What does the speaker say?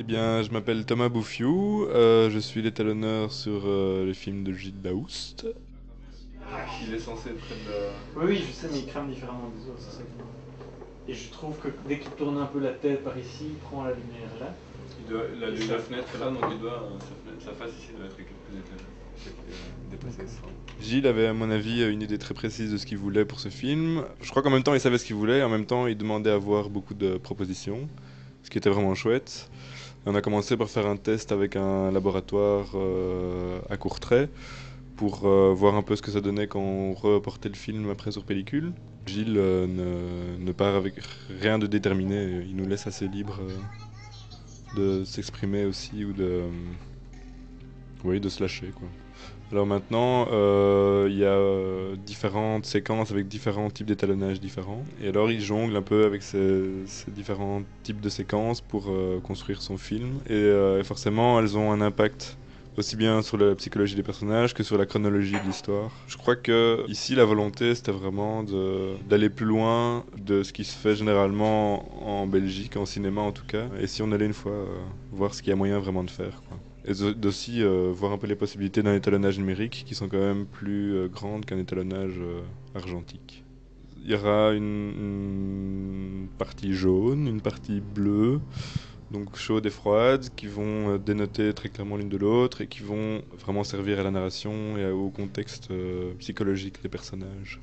Eh bien, je m'appelle Thomas Bouffiou, je suis l'étalonneur sur le film de Gilles Daoust. Il est censé être près de la... Oui, oui, je sais, mais il crame différemment des autres, c'est ça Et je trouve que dès qu'il tourne un peu la tête par ici, il prend la lumière là. Il a la fenêtre est là, donc sa face ici doit être quelques étages. C'est ça qui est dépassé ça. Gilles avait, à mon avis, une idée très précise de ce qu'il voulait pour ce film. Je crois qu'en même temps, il savait ce qu'il voulait, en même temps, il demandait à avoir beaucoup de propositions, ce qui était vraiment chouette. On a commencé par faire un test avec un laboratoire à Courtrai pour voir un peu ce que ça donnait quand on reportait le film après sur pellicule. Gilles ne part avec rien de déterminé, il nous laisse assez libre de s'exprimer aussi ou oui, de se lâcher quoi. Alors maintenant, il y a différentes séquences avec différents types d'étalonnage différents. Et alors il jongle un peu avec ces différents types de séquences pour construire son film. Et forcément, elles ont un impact aussi bien sur la psychologie des personnages que sur la chronologie de l'histoire. Je crois que ici, la volonté, c'était vraiment d'aller plus loin de ce qui se fait généralement en Belgique, en cinéma en tout cas. Et si on allait une fois voir ce qu'il y a moyen vraiment de faire, quoi. Et d'aussi voir un peu les possibilités d'un étalonnage numérique qui sont quand même plus grandes qu'un étalonnage argentique. Il y aura une partie jaune, une partie bleue, donc chaude et froide, qui vont dénoter très clairement l'une de l'autre et qui vont vraiment servir à la narration et au contexte psychologique des personnages.